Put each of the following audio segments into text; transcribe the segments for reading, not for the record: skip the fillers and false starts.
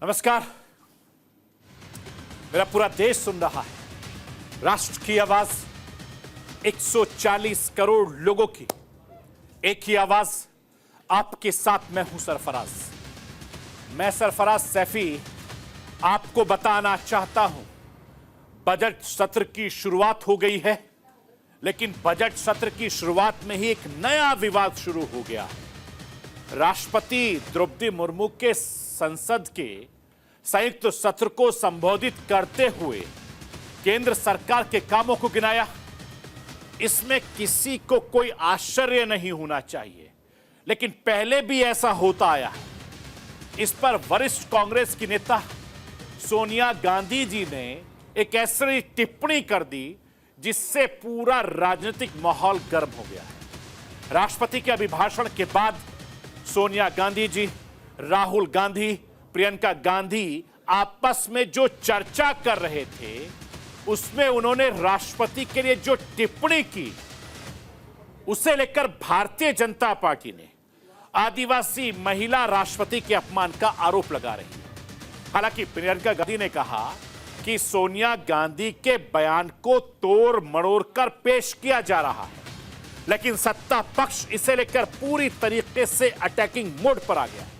नमस्कार। मेरा पूरा देश सुन रहा है। राष्ट्र की आवाज 140 करोड़ लोगों की एक ही आवाज। आपके साथ मैं हूं सरफराज। मैं सरफराज सैफी आपको बताना चाहता हूं, बजट सत्र की शुरुआत हो गई है, लेकिन बजट सत्र की शुरुआत में ही एक नया विवाद शुरू हो गया है। राष्ट्रपति द्रौपदी मुर्मू के संसद के संयुक्त सत्र को संबोधित करते हुए केंद्र सरकार के कामों को गिनाया। इसमें किसी को कोई आश्चर्य नहीं होना चाहिए, लेकिन पहले भी ऐसा होता आया है। इस पर वरिष्ठ कांग्रेस की नेता सोनिया गांधी जी ने एक ऐसी टिप्पणी कर दी जिससे पूरा राजनीतिक माहौल गर्म हो गया है। राष्ट्रपति के अभिभाषण के बाद सोनिया गांधी जी, राहुल गांधी, प्रियंका गांधी आपस में जो चर्चा कर रहे थे, उसमें उन्होंने राष्ट्रपति के लिए जो टिप्पणी की, उसे लेकर भारतीय जनता पार्टी ने आदिवासी महिला राष्ट्रपति के अपमान का आरोप लगा रही है। हालांकि प्रियंका गांधी ने कहा कि सोनिया गांधी के बयान को तोड़ मरोड़ कर पेश किया जा रहा है, लेकिन सत्ता पक्ष इसे लेकर पूरी तरीके से अटैकिंग मोड पर आ गया है।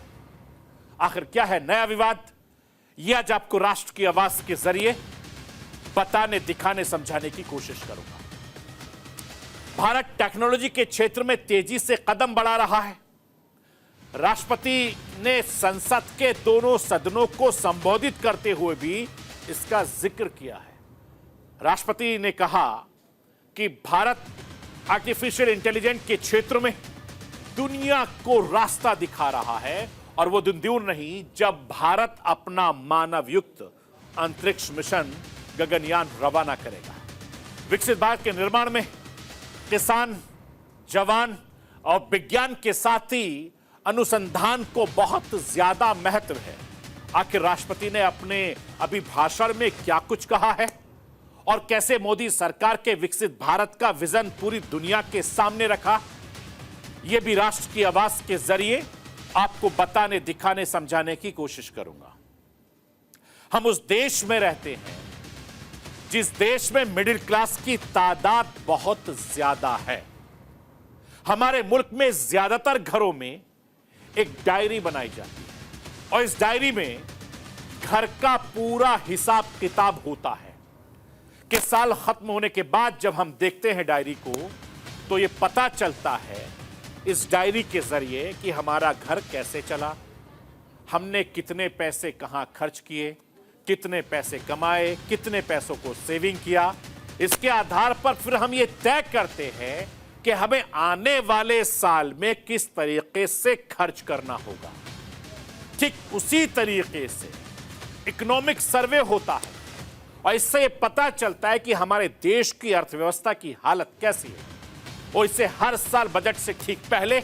आखिर क्या है नया विवाद, यह आज आपको राष्ट्र की आवाज के जरिए बताने, दिखाने, समझाने की कोशिश करूंगा। भारत टेक्नोलॉजी के क्षेत्र में तेजी से कदम बढ़ा रहा है। राष्ट्रपति ने संसद के दोनों सदनों को संबोधित करते हुए भी इसका जिक्र किया है। राष्ट्रपति ने कहा कि भारत आर्टिफिशियल इंटेलिजेंस के क्षेत्र में दुनिया को रास्ता दिखा रहा है, और वो दिन दूर नहीं जब भारत अपना मानव युक्त अंतरिक्ष मिशन गगनयान रवाना करेगा। विकसित भारत के निर्माण में किसान, जवान और विज्ञान के साथ ही अनुसंधान को बहुत ज्यादा महत्व है। आखिर राष्ट्रपति ने अपने अभिभाषण में क्या कुछ कहा है और कैसे मोदी सरकार के विकसित भारत का विजन पूरी दुनिया के सामने रखा, यह भी राष्ट्र की आवाज के जरिए आपको बताने, दिखाने, समझाने की कोशिश करूंगा। हम उस देश में रहते हैं जिस देश में मिडिल क्लास की तादाद बहुत ज्यादा है। हमारे मुल्क में ज्यादातर घरों में एक डायरी बनाई जाती है और इस डायरी में घर का पूरा हिसाब किताब होता है कि साल खत्म होने के बाद जब हम देखते हैं डायरी को, तो यह पता चलता है इस डायरी के जरिए कि हमारा घर कैसे चला, हमने कितने पैसे कहां खर्च किए, कितने पैसे कमाए, कितने पैसों को सेविंग किया। इसके आधार पर फिर हम ये तय करते हैं कि हमें आने वाले साल में किस तरीके से खर्च करना होगा। ठीक उसी तरीके से इकोनॉमिक सर्वे होता है और इससे यह पता चलता है कि हमारे देश की अर्थव्यवस्था की हालत कैसी है, और इसे हर साल बजट से ठीक पहले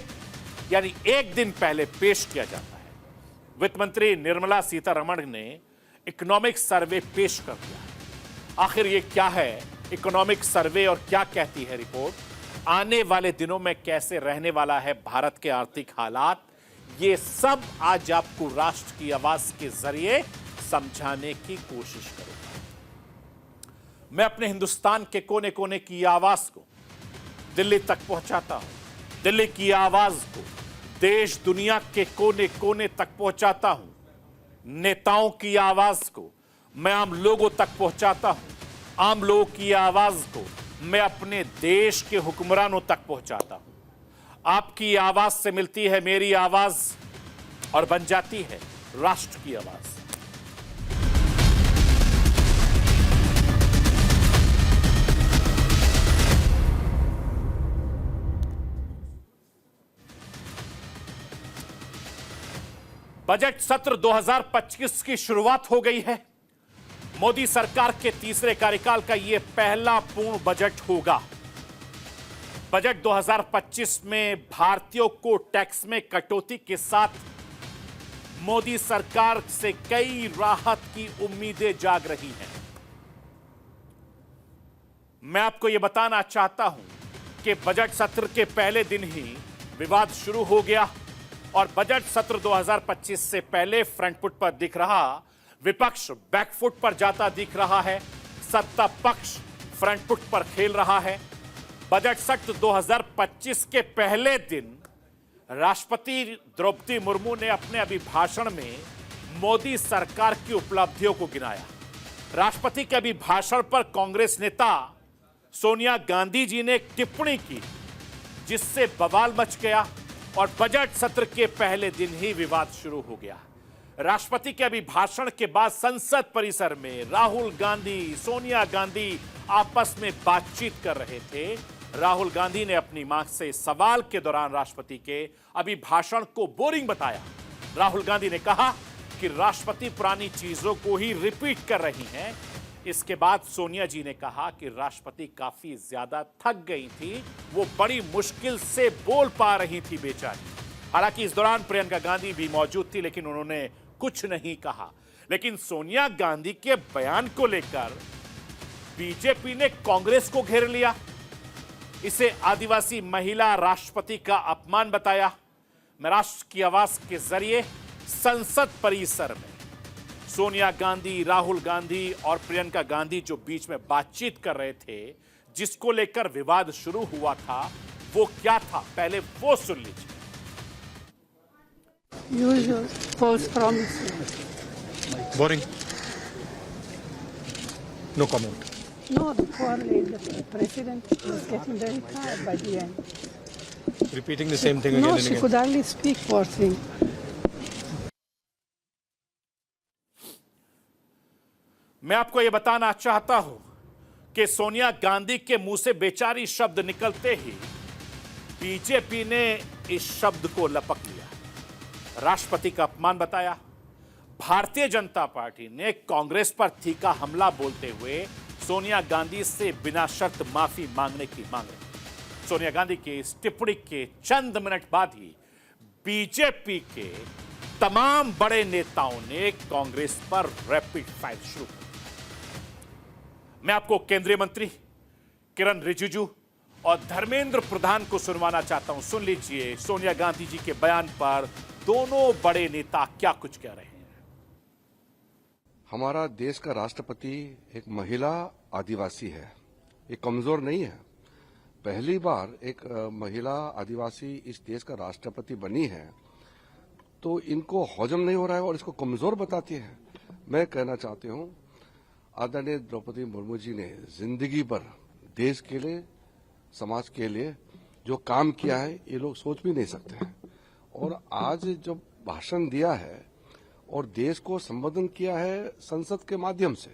यानी एक दिन पहले पेश किया जाता है। वित्त मंत्री निर्मला सीतारमण ने इकोनॉमिक सर्वे पेश कर दिया है। आखिर ये क्या है इकोनॉमिक सर्वे और क्या कहती है रिपोर्ट, आने वाले दिनों में कैसे रहने वाला है भारत के आर्थिक हालात, ये सब आज आपको राष्ट्र की आवाज के जरिए समझाने की कोशिश करूंगा। मैं अपने हिंदुस्तान के कोने कोने की आवाज को दिल्ली तक पहुंचाता हूं। दिल्ली की आवाज को देश दुनिया के कोने कोने तक पहुंचाता हूं। नेताओं की आवाज को मैं आम लोगों तक पहुंचाता हूं। आम लोगों की आवाज को मैं अपने देश के हुक्मरानों तक पहुंचाता हूं। आपकी आवाज से मिलती है मेरी आवाज और बन जाती है राष्ट्र की आवाज। बजट सत्र 2025 की शुरुआत हो गई है। मोदी सरकार के तीसरे कार्यकाल का यह पहला पूर्ण बजट होगा। बजट 2025 में भारतीयों को टैक्स में कटौती के साथ मोदी सरकार से कई राहत की उम्मीदें जाग रही हैं। मैं आपको यह बताना चाहता हूं कि बजट सत्र के पहले दिन ही विवाद शुरू हो गया। और बजट सत्र 2025 से पहले फ्रंट फुट पर दिख रहा विपक्ष बैकफुट पर जाता दिख रहा है। सत्ता पक्ष फ्रंट फुट पर खेल रहा है। बजट सत्र 2025 के पहले दिन राष्ट्रपति द्रौपदी मुर्मू ने अपने अभिभाषण में मोदी सरकार की उपलब्धियों को गिनाया। राष्ट्रपति के अभिभाषण पर कांग्रेस नेता सोनिया गांधी जी ने एक टिप्पणी की जिससे बवाल मच गया और बजट सत्र के पहले दिन ही विवाद शुरू हो गया। राष्ट्रपति के अभिभाषण के बाद संसद परिसर में राहुल गांधी, सोनिया गांधी आपस में बातचीत कर रहे थे। राहुल गांधी ने अपनी मां से सवाल के दौरान राष्ट्रपति के अभिभाषण को बोरिंग बताया। राहुल गांधी ने कहा कि राष्ट्रपति पुरानी चीजों को ही रिपीट कर रही हैं। इसके बाद सोनिया जी ने कहा कि राष्ट्रपति काफी ज्यादा थक गई थी, वो बड़ी मुश्किल से बोल पा रही थी बेचारी। हालांकि इस दौरान प्रियंका गांधी भी मौजूद थी लेकिन उन्होंने कुछ नहीं कहा। लेकिन सोनिया गांधी के बयान को लेकर बीजेपी ने कांग्रेस को घेर लिया। इसे आदिवासी महिला राष्ट्रपति का अपमान बताया। मैं राष्ट्र की आवाज के जरिए संसद परिसर में सोनिया गांधी, राहुल गांधी और प्रियंका गांधी जो बीच में बातचीत कर रहे थे, जिसको लेकर विवाद शुरू हुआ था, वो क्या था, पहले वो सुन लीजिए। Usual false promises. Boring. No comment. No, the poor lady, the president was getting very tired by the end. Repeating the same thing again No, and she again. could hardly speak, poor thing. मैं आपको यह बताना चाहता हूं कि सोनिया गांधी के मुंह से बेचारी शब्द निकलते ही बीजेपी ने इस शब्द को लपक लिया, राष्ट्रपति का अपमान बताया। भारतीय जनता पार्टी ने कांग्रेस पर तीखा हमला बोलते हुए सोनिया गांधी से बिना शर्त माफी मांगने की मांग रही। सोनिया गांधी की इस टिप्पणी के चंद मिनट बाद ही बीजेपी के तमाम बड़े नेताओं ने कांग्रेस पर रैपिड फायर शुरू कर। मैं आपको केंद्रीय मंत्री किरण रिजिजू और धर्मेंद्र प्रधान को सुनवाना चाहता हूं। सुन लीजिए सोनिया गांधी जी के बयान पर दोनों बड़े नेता क्या कुछ कह रहे हैं। हमारा देश का राष्ट्रपति एक महिला आदिवासी है, ये कमजोर नहीं है। पहली बार एक महिला आदिवासी इस देश का राष्ट्रपति बनी है, तो इनको हजम नहीं हो रहा है और इसको कमजोर बताती है। मैं कहना चाहती हूं, आदरणीय द्रौपदी मुर्मू जी ने जिंदगी भर देश के लिए, समाज के लिए जो काम किया है, ये लोग सोच भी नहीं सकते हैं। और आज जब भाषण दिया है और देश को संबोधन किया है संसद के माध्यम से,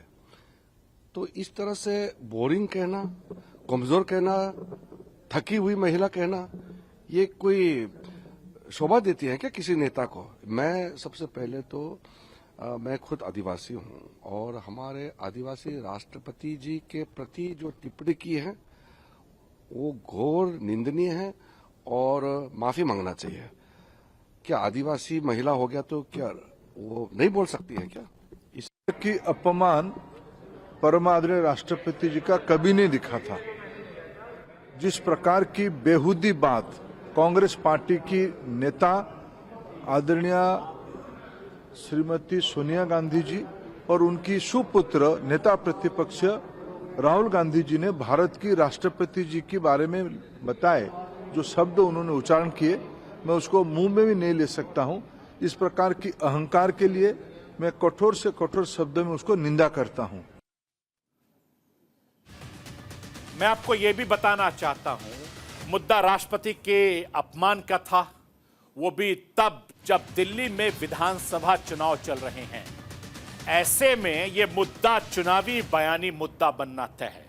तो इस तरह से बोरिंग कहना, कमजोर कहना, थकी हुई महिला कहना, ये कोई शोभा देती है क्या किसी नेता को? मैं सबसे पहले तो मैं खुद आदिवासी हूं और हमारे आदिवासी राष्ट्रपति जी के प्रति जो टिप्पणी की है वो घोर निंदनीय है और माफी मांगना चाहिए। क्या आदिवासी महिला हो गया तो क्या वो नहीं बोल सकती है क्या? इस की अपमान परम आदरणीय राष्ट्रपति जी का कभी नहीं दिखा था। जिस प्रकार की बेहुदी बात कांग्रेस पार्टी की नेता आदरणीय श्रीमती सोनिया गांधी जी और उनकी सुपुत्र नेता प्रतिपक्ष राहुल गांधी जी ने भारत की राष्ट्रपति जी के बारे में बताए, जो शब्द उन्होंने उच्चारण किए, मैं उसको मुंह में भी नहीं ले सकता हूं। इस प्रकार की अहंकार के लिए मैं कठोर से कठोर शब्द में उसको निंदा करता हूं। मैं आपको यह भी बताना चाहता हूं, मुद्दा राष्ट्रपति के अपमान का था, वो भी तब जब दिल्ली में विधानसभा चुनाव चल रहे हैं। ऐसे में यह मुद्दा चुनावी बयानी मुद्दा बनना तय है,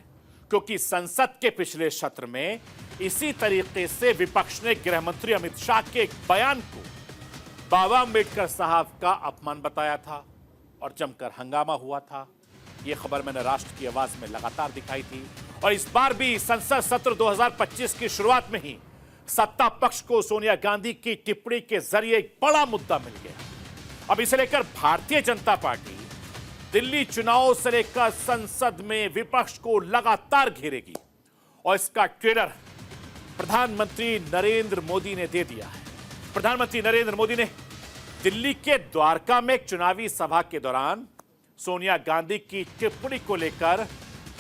क्योंकि संसद के पिछले सत्र में इसी तरीके से विपक्ष ने गृह मंत्री अमित शाह के एक बयान को बाबा अम्बेडकर साहब का अपमान बताया था और जमकर हंगामा हुआ था। यह खबर मैंने राष्ट्र की आवाज में लगातार दिखाई थी और इस बार भी संसद सत्र 2025 की शुरुआत में ही सत्ता पक्ष को सोनिया गांधी की टिप्पणी के जरिए एक बड़ा मुद्दा मिल गया। अब इसे लेकर भारतीय जनता पार्टी दिल्ली चुनाव से लेकर संसद में विपक्ष को लगातार घेरेगी और इसका ट्रेलर प्रधानमंत्री नरेंद्र मोदी ने दे दिया है। प्रधानमंत्री नरेंद्र मोदी ने दिल्ली के द्वारका में एक चुनावी सभा के दौरान सोनिया गांधी की टिप्पणी को लेकर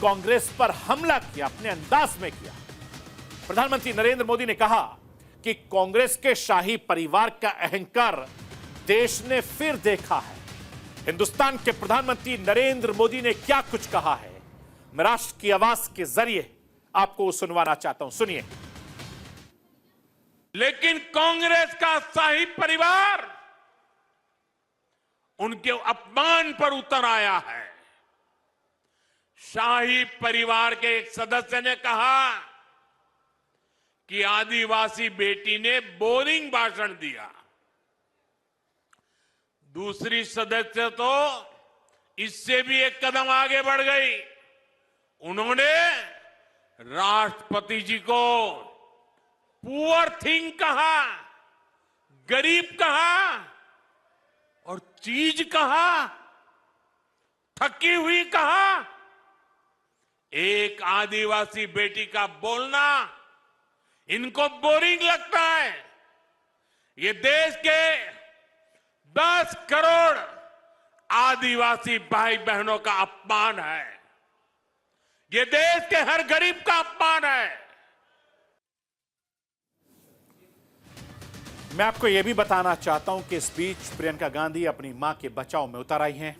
कांग्रेस पर हमला किया, अपने अंदाज में किया। प्रधानमंत्री नरेंद्र मोदी ने कहा कि कांग्रेस के शाही परिवार का अहंकार देश ने फिर देखा है। हिंदुस्तान के प्रधानमंत्री नरेंद्र मोदी ने क्या कुछ कहा है, मैं राष्ट्र की आवाज के जरिए आपको सुनवाना चाहता हूं, सुनिए। लेकिन कांग्रेस का शाही परिवार उनके अपमान पर उतर आया है। शाही परिवार के एक सदस्य ने कहा कि आदिवासी बेटी ने बोरिंग भाषण दिया। दूसरी सदस्य तो इससे भी एक कदम आगे बढ़ गई। उन्होंने राष्ट्रपति जी को पुअर थिंग कहा, गरीब कहा और चीज कहा, थकी हुई कहा। एक आदिवासी बेटी का बोलना इनको बोरिंग लगता है। ये देश के 10 करोड़ आदिवासी भाई बहनों का अपमान है। ये देश के हर गरीब का अपमान है। मैं आपको यह भी बताना चाहता हूं कि इस बीच प्रियंका गांधी अपनी मां के बचाव में उतर आई हैं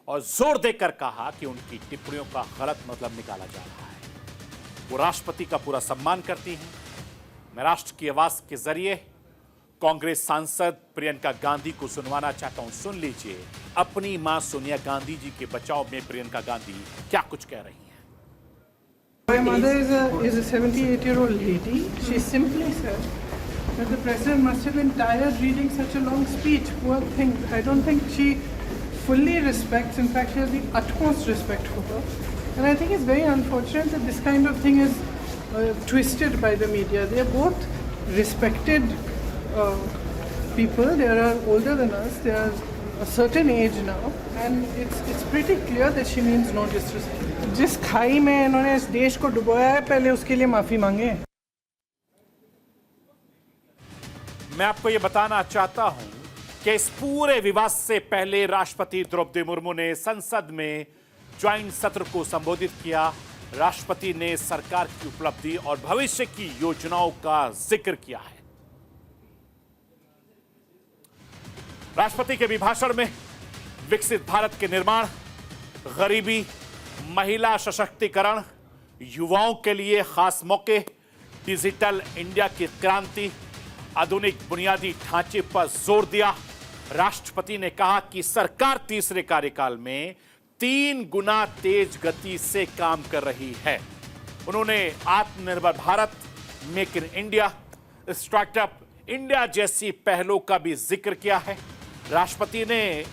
और जोर देकर कहा कि उनकी टिप्पणियों का गलत मतलब निकाला जा रहा है। वो राष्ट्रपति का पूरा सम्मान करती हैं। मैं राष्ट्र की आवाज के जरिए कांग्रेस सांसद प्रियंका गांधी को सुनवाना चाहता हूं, सुन लीजिए अपनी मां सोनिया गांधी जी के बचाव में प्रियंका गांधी क्या कुछ कह रही हैं। My mother is a 78-year-old lady. She simply said that the president must have been tired reading such a long speech. Poor thing. I don't think she fully respects, in fact, she has the utmost respect for her. And I think it's very unfortunate that this kind of thing is twisted by the media. They are both respected people. They are older than us. They are a certain age now. And it's pretty clear that she means no disrespect. जिस खाई में इन्होंने इस देश को डुबोया है, पहले उसके लिए माफी मांगे। मैं आपको यह बताना चाहता हूं कि इस पूरे विवाद से पहले राष्ट्रपति द्रौपदी मुर्मू ने संसद में ज्वाइंट सत्र को संबोधित किया। राष्ट्रपति ने सरकार की उपलब्धि और भविष्य की योजनाओं का जिक्र किया है। राष्ट्रपति के अभिभाषण में विकसित भारत के निर्माण, गरीबी, महिला सशक्तिकरण, युवाओं के लिए खास मौके, डिजिटल इंडिया की क्रांति, आधुनिक बुनियादी ढांचे पर जोर दिया। राष्ट्रपति ने कहा कि सरकार तीसरे कार्यकाल में 3 गुना तेज गति से काम कर रही है। उन्होंने आत्मनिर्भर Bharat, make in India, startup India जैसी पहलों का भी जिक्र किया है। राष्ट्रपति ने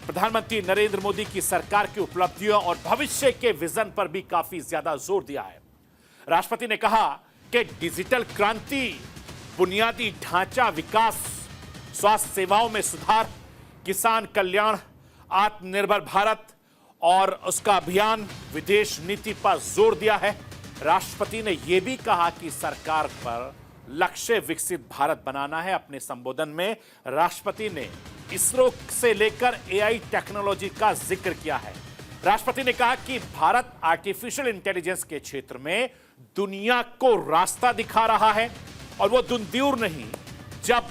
प्रधानमंत्री नरेंद्र मोदी की सरकार की उपलब्धियों और भविष्य के विजन पर भी काफी ज्यादा जोर दिया है। राष्ट्रपति ने कहा कि डिजिटल क्रांति, बुनियादी ढांचा विकास, स्वास्थ्य सेवाओं में सुधार, किसान कल्याण, आत्मनिर्भर भारत और उसका अभियान, विदेश नीति पर जोर दिया है। राष्ट्रपति ने यह भी कहा कि सरकार पर लक्ष्य विकसित भारत बनाना है। अपने संबोधन में राष्ट्रपति ने इसरो से लेकर एआई टेक्नोलॉजी का जिक्र किया है। राष्ट्रपति ने कहा कि भारत आर्टिफिशियल इंटेलिजेंस के क्षेत्र में दुनिया को रास्ता दिखा रहा है और वो दिन दूर नहीं जब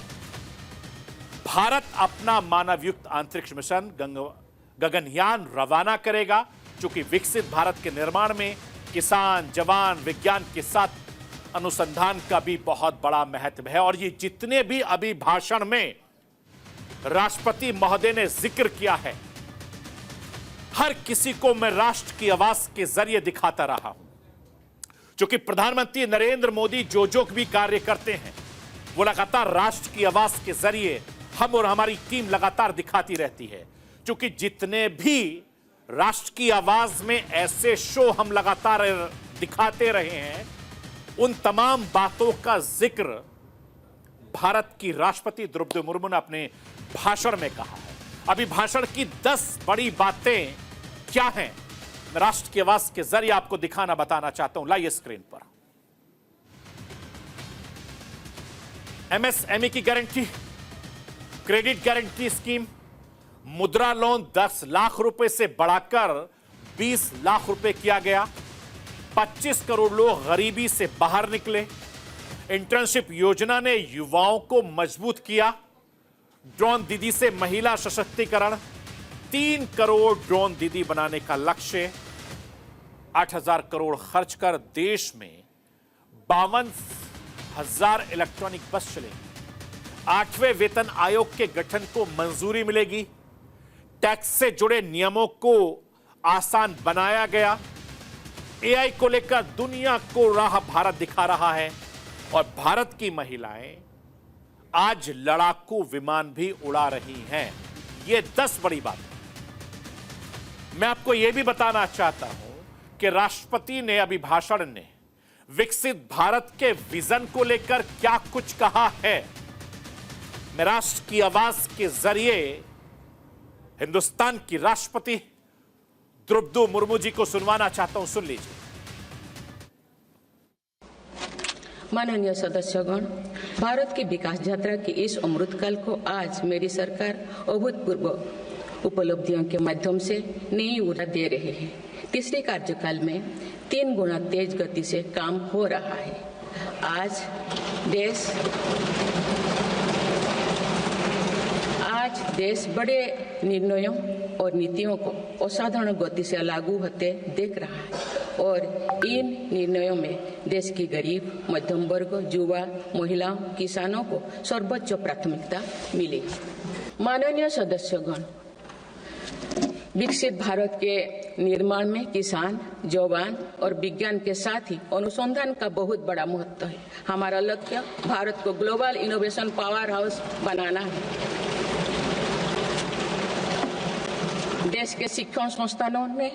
भारत अपना मानवयुक्त अंतरिक्ष मिशन गगनयान रवाना करेगा, चूंकि विकसित भारत के निर्माण में किसान, जवान, विज्ञान के साथ अनुसंधान का भी बहुत बड़ा महत्व है। और ये जितने भी अभी भाषण में राष्ट्रपति महोदय ने जिक्र किया है, हर किसी को मैं राष्ट्र की आवाज के जरिए दिखाता रहा हूं। क्योंकि प्रधानमंत्री नरेंद्र मोदी जो भी कार्य करते हैं वो लगातार राष्ट्र की आवाज के जरिए हम और हमारी टीम लगातार दिखाती रहती है। क्योंकि जितने भी राष्ट्र की आवाज में ऐसे शो हम लगातार दिखाते रहे हैं, उन तमाम बातों का जिक्र भारत की राष्ट्रपति द्रौपदी मुर्मू ने अपने भाषण में कहा है। अभी भाषण की 10 बड़ी बातें क्या हैं, मैं राष्ट्र की आवाज के जरिए आपको दिखाना बताना चाहता हूं। लाइए स्क्रीन पर। एमएसएमई की गारंटी, क्रेडिट गारंटी स्कीम, मुद्रा लोन 10 लाख रुपए से बढ़ाकर 20 लाख रुपए किया गया। 25 करोड़ लोग गरीबी से बाहर निकले। इंटर्नशिप योजना ने युवाओं को मजबूत किया। ड्रोन दीदी से महिला सशक्तिकरण, 3 करोड़ ड्रोन दीदी बनाने का लक्ष्य। 8,000 करोड़ खर्च कर देश में 52,000 इलेक्ट्रॉनिक बस चलेंगी। 8वें वेतन आयोग के गठन को मंजूरी मिलेगी। टैक्स से जुड़े नियमों को आसान बनाया गया। एआई को लेकर दुनिया को राह भारत दिखा रहा है और भारत की महिलाएं आज लड़ाकू विमान भी उड़ा रही हैं। ये 10 बड़ी बात है। मैं आपको यह भी बताना चाहता हूं कि राष्ट्रपति ने अभिभाषण ने विकसित भारत के विजन को लेकर क्या कुछ कहा है। मैं राष्ट्र की आवाज के जरिए हिंदुस्तान की राष्ट्रपति द्रौपदी मुर्मू जी को सुनवाना चाहता हूं। सुन लीजिए। माननीय सदस्यगण, भारत की विकास यात्रा की इस अमृतकाल को आज मेरी सरकार अभूतपूर्व उपलब्धियों के माध्यम से नई ऊर्जा दे रही है। तीसरे कार्यकाल में 3 गुना तेज गति से काम हो रहा है। आज देश बड़े निर्णयों और नीतियों को असाधारण गति से लागू होते देख रहा है और इन निर्णयों में देश की गरीब, मध्यम वर्ग, युवा, महिलाओं, किसानों को सर्वोच्च प्राथमिकता मिली। माननीय सदस्यगण, विकसित भारत के निर्माण में किसान, जवान और विज्ञान के साथ ही अनुसंधान का बहुत बड़ा महत्व है। हमारा लक्ष्य भारत को ग्लोबल इनोवेशन पावर हाउस बनाना है। देश के शिक्षण संस्थानों में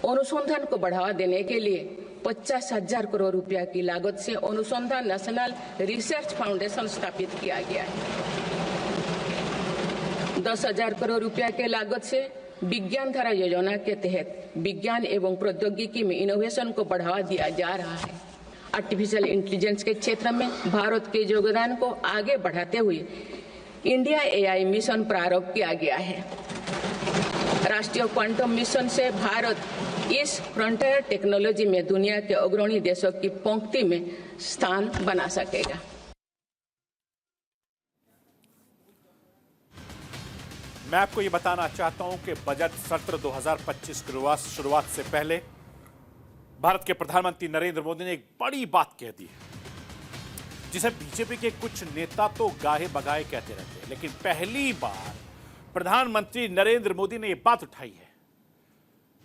अनुसंधान को बढ़ावा देने के लिए 50,000 करोड़ रुपया की लागत से अनुसंधान नेशनल रिसर्च फाउंडेशन स्थापित किया गया है। 10,000 करोड़ रुपया के लागत से विज्ञान धारा योजना के तहत विज्ञान एवं प्रौद्योगिकी में इनोवेशन को बढ़ावा दिया जा रहा है। आर्टिफिशियल इंटेलिजेंस के क्षेत्र में भारत के योगदान को आगे बढ़ाते हुए इंडिया एआई मिशन प्रारंभ किया गया है। राष्ट्रीय क्वांटम मिशन से भारत इस फ्रंटियर टेक्नोलॉजी में दुनिया के अग्रणी देशों की पंक्ति में स्थान बना सकेगा। मैं आपको यह बताना चाहता हूं कि बजट सत्र 2025 की शुरुआत से पहले भारत के प्रधानमंत्री नरेंद्र मोदी ने एक बड़ी बात कह दी है, जिसे बीजेपी के कुछ नेता तो गाहे बगाए कहते रहते हैं, लेकिन पहली बार प्रधानमंत्री नरेंद्र मोदी ने यह बात उठाई है।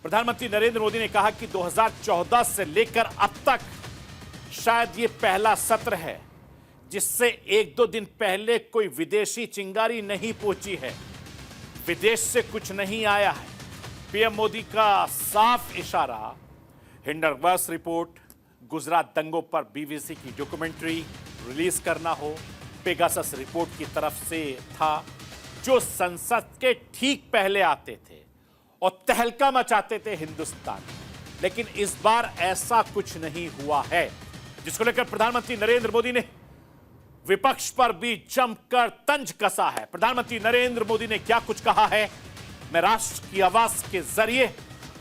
प्रधानमंत्री नरेंद्र मोदी ने कहा कि 2014 से लेकर अब तक शायद यह पहला सत्र है जिससे 1-2 दिन पहले कोई विदेशी चिंगारी नहीं पहुंची है, विदेश से कुछ नहीं आया है। पीएम मोदी का साफ इशारा हिंडनबर्ग रिपोर्ट, गुजरात दंगों पर बीबीसी की डॉक्यूमेंट्री रिलीज करना हो, पेगासस रिपोर्ट की तरफ से था, जो संसद के ठीक पहले आते थे और तहलका मचाते थे हिंदुस्तान में। लेकिन इस बार ऐसा कुछ नहीं हुआ है, जिसको लेकर प्रधानमंत्री नरेंद्र मोदी ने विपक्ष पर भी जमकर तंज कसा है। प्रधानमंत्री नरेंद्र मोदी ने क्या कुछ कहा है, मैं राष्ट्र की आवाज के जरिए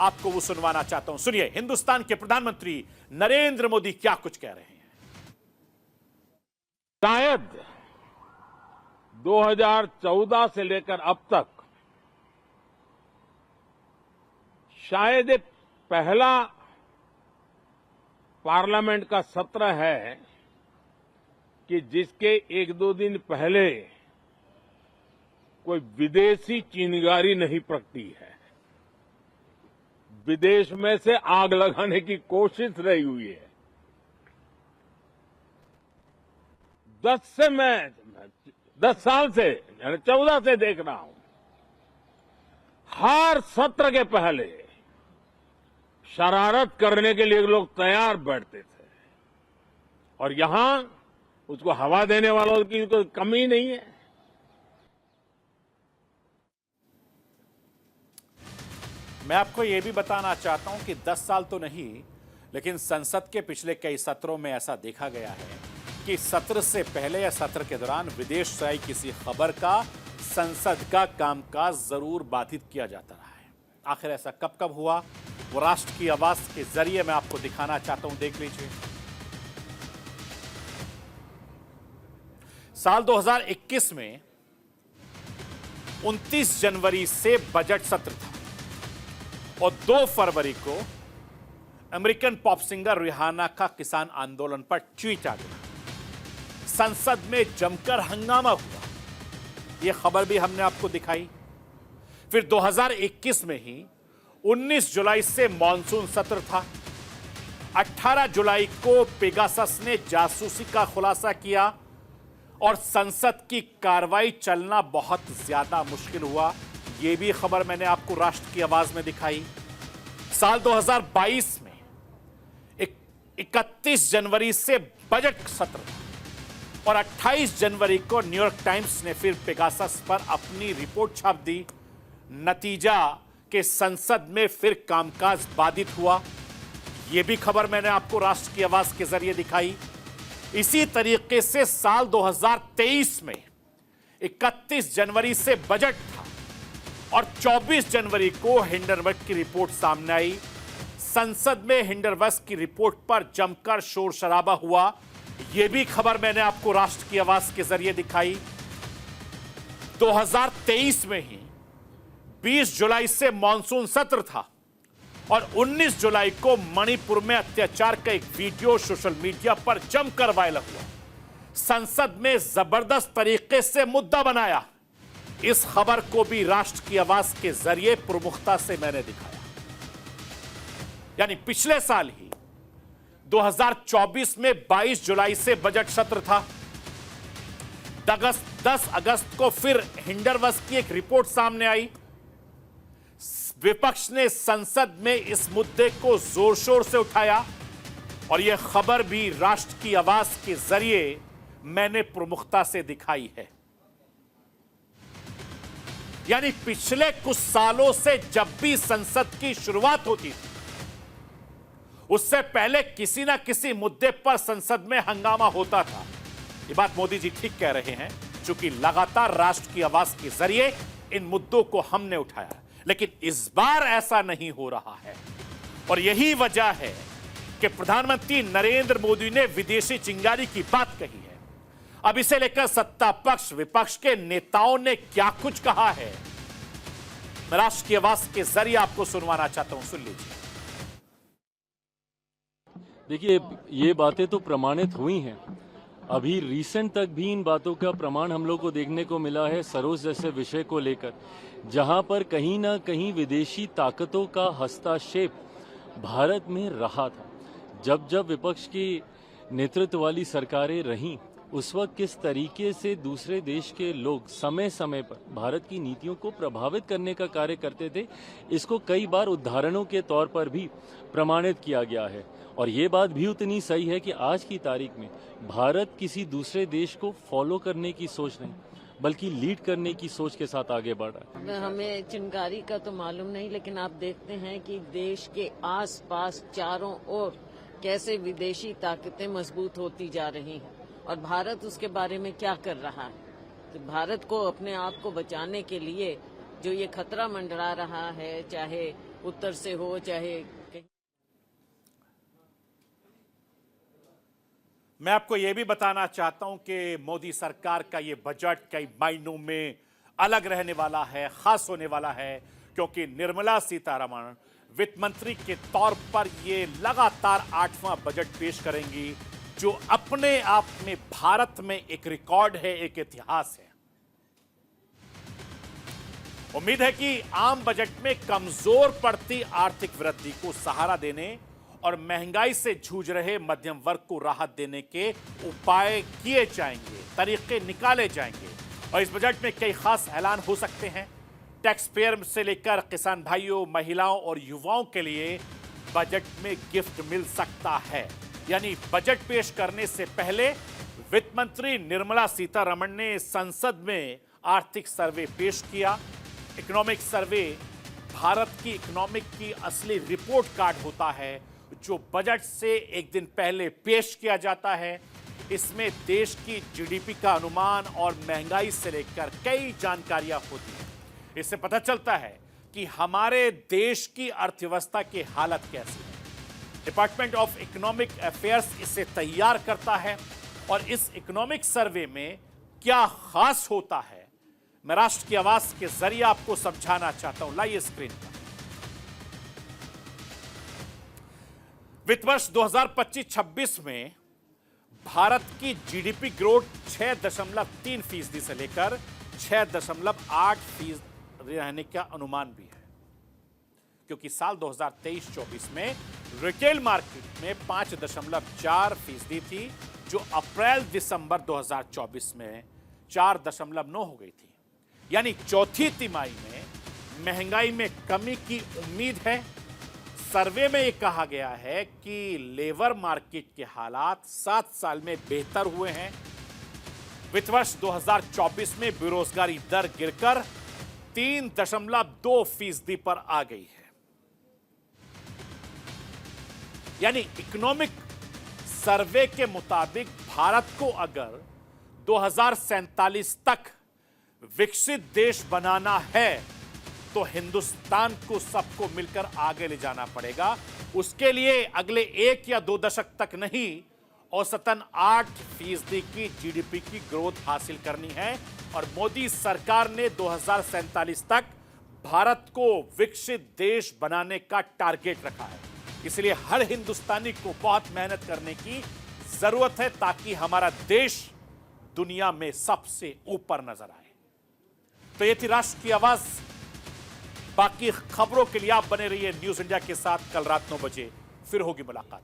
आपको वो सुनवाना चाहता हूं। सुनिए, हिंदुस्तान के प्रधानमंत्री नरेंद्र मोदी क्या कुछ कह रहे हैं। शायद 2014 से लेकर अब तक शायद एक पहला पार्लियामेंट का सत्र है कि जिसके 1-2 दिन पहले कोई विदेशी चिंगारी नहीं प्रगटी है, विदेश में से आग लगाने की कोशिश रही हुई है। 10 साल से 14 से देख रहा हूं, हर सत्र के पहले शरारत करने के लिए लोग तैयार बैठते थे और यहां उसको हवा देने वालों की कोई कमी नहीं है। मैं आपको यह भी बताना चाहता हूं कि 10 साल तो नहीं, लेकिन संसद के पिछले कई सत्रों में ऐसा देखा गया है कि सत्र से पहले या सत्र के दौरान विदेश से आई किसी खबर का संसद का कामकाज जरूर बाधित किया जाता रहा है। आखिर ऐसा कब कब हुआ, वो राष्ट्र की आवाज के जरिए मैं आपको दिखाना चाहता हूं, देख लीजिए। साल 2021 में 29 जनवरी से बजट सत्र था और 2 फरवरी को अमेरिकन पॉप सिंगर रिहाना का किसान आंदोलन पर ट्वीट आ गया। संसद में जमकर हंगामा हुआ, यह खबर भी हमने आपको दिखाई। फिर 2021 में ही 19 जुलाई से मॉनसून सत्र था। 18 जुलाई को पेगासस ने जासूसी का खुलासा किया और संसद की कार्रवाई चलना बहुत ज्यादा मुश्किल हुआ। यह भी खबर मैंने आपको राष्ट्र की आवाज में दिखाई। साल 2022 में 31 जनवरी से बजट सत्र और 28 जनवरी को न्यूयॉर्क टाइम्स ने फिर पेगासस पर अपनी रिपोर्ट छाप दी। नतीजा कि संसद में फिर कामकाज बाधित हुआ। यह भी खबर मैंने आपको राष्ट्र की आवाज के जरिए दिखाई। इसी तरीके से साल 2023 में 31 जनवरी से बजट था और 24 जनवरी को हिंडनबर्ग की रिपोर्ट सामने आई। संसद में हिंडनबर्ग की रिपोर्ट पर जमकर शोर शराबा हुआ। यह भी खबर मैंने आपको राष्ट्र की आवाज के जरिए दिखाई। 2023 में ही 20 जुलाई से मॉनसून सत्र था और 19 जुलाई को मणिपुर में अत्याचार का एक वीडियो सोशल मीडिया पर जमकर वायरल हुआ। संसद में जबरदस्त तरीके से मुद्दा बनाया। इस खबर को भी राष्ट्र की आवाज के जरिए प्रमुखता से मैंने दिखाया। यानी पिछले साल ही 2024 में 22 जुलाई से बजट सत्र था। 10 अगस्त को फिर हिंडनबर्ग की एक रिपोर्ट सामने आई। विपक्ष ने संसद में इस मुद्दे को जोर शोर से उठाया और यह खबर भी राष्ट्र की आवाज के जरिए मैंने प्रमुखता से दिखाई है। यानी पिछले कुछ सालों से जब भी संसद की शुरुआत होती थी, उससे पहले किसी ना किसी मुद्दे पर संसद में हंगामा होता था। ये बात मोदी जी ठीक कह रहे हैं, क्योंकि लगातार राष्ट्र की आवाज के जरिए इन मुद्दों को हमने उठाया। लेकिन इस बार ऐसा नहीं हो रहा है और यही वजह है कि प्रधानमंत्री नरेंद्र मोदी ने विदेशी चिंगारी की बात कही है। अब इसे लेकर सत्ता पक्ष विपक्ष के नेताओं ने क्या कुछ कहा है, मैं राष्ट्र की आवाज के जरिए आपको सुनवाना चाहता हूं, सुन लीजिए। देखिए, ये बातें तो प्रमाणित हुई हैं। अभी रिसेंट तक भी इन बातों का प्रमाण हम लोग को देखने को मिला है सरोज जैसे विषय को लेकर, जहां पर कहीं ना कहीं विदेशी ताकतों का हस्तक्षेप भारत में रहा था। जब जब विपक्ष की नेतृत्व वाली सरकारें रहीं, उस वक्त किस तरीके से दूसरे देश के लोग समय समय पर भारत की नीतियों को प्रभावित करने का कार्य करते थे, इसको कई बार उदाहरणों के तौर पर भी प्रमाणित किया गया है। और ये बात भी उतनी सही है कि आज की तारीख में भारत किसी दूसरे देश को फॉलो करने की सोच नहीं, बल्कि लीड करने की सोच के साथ आगे बढ़ रहा है। हमें चिंगारी का तो मालूम नहीं, लेकिन आप देखते हैं कि देश के आसपास चारों ओर कैसे विदेशी ताकतें मजबूत होती जा रही हैं और भारत उसके बारे में क्या कर रहा है। तो भारत को अपने आप को बचाने के लिए जो ये खतरा मंडरा रहा है, चाहे उत्तर से हो चाहे मैं आपको यह भी बताना चाहता हूं कि मोदी सरकार का यह बजट कई मायनों में अलग रहने वाला है, खास होने वाला है, क्योंकि निर्मला सीतारमण वित्त मंत्री के तौर पर ये लगातार 8वां बजट पेश करेंगी, जो अपने आप में भारत में एक रिकॉर्ड है, एक इतिहास है। उम्मीद है कि आम बजट में कमजोर पड़ती आर्थिक वृद्धि को सहारा देने और महंगाई से जूझ रहे मध्यम वर्ग को राहत देने के उपाय किए जाएंगे, तरीके निकाले जाएंगे और इस बजट में कई खास ऐलान हो सकते हैं। टैक्स पेयर से लेकर किसान भाइयों, महिलाओं और युवाओं के लिए बजट में गिफ्ट मिल सकता है। यानी बजट पेश करने से पहले वित्त मंत्री निर्मला सीतारमण ने संसद में आर्थिक सर्वे पेश किया। इकोनॉमिक सर्वे भारत की इकोनॉमिक की असली रिपोर्ट कार्ड होता है, जो बजट से एक दिन पहले पेश किया जाता है। इसमें देश की जीडीपी का अनुमान और महंगाई से लेकर कई जानकारियां होती हैं। इससे पता चलता है कि हमारे देश की अर्थव्यवस्था की हालत कैसी है। डिपार्टमेंट ऑफ इकोनॉमिक अफेयर्स इसे तैयार करता है और इस इकोनॉमिक सर्वे में क्या खास होता है, मैं राष्ट्र की आवाज के जरिए आपको समझाना चाहता हूं। लाइए स्क्रीन पर। वित्त वर्ष 2025-26 में भारत की जीडीपी ग्रोथ 6.3% से लेकर 6.8% रहने का अनुमान भी है, क्योंकि साल 2023-24 में रिटेल मार्केट में 5.4% थी, जो अप्रैल दिसंबर 2024 में 4.9 हो गई थी। यानी चौथी तिमाही में महंगाई में कमी की उम्मीद है। सर्वे में यह कहा गया है कि लेबर मार्केट के हालात 7 साल में बेहतर हुए हैं। वित्त वर्ष 2024 में बेरोजगारी दर गिरकर 3.2% पर आ गई है। यानी इकोनॉमिक सर्वे के मुताबिक भारत को अगर 2047 तक विकसित देश बनाना है तो हिंदुस्तान को सबको मिलकर आगे ले जाना पड़ेगा। उसके लिए अगले 1 या 2 दशक तक नहीं, औसतन 8% की जीडीपी की ग्रोथ हासिल करनी है। और मोदी सरकार ने 2047 तक भारत को विकसित देश बनाने का टारगेट रखा है। इसलिए हर हिंदुस्तानी को बहुत मेहनत करने की जरूरत है ताकि हमारा देश दुनिया में सबसे ऊपर नजर आए। तो ये थी राष्ट्र की आवाज। बाकी खबरों के लिए आप बने रहिए न्यूज इंडिया के साथ। कल रात 9 बजे फिर होगी मुलाकात।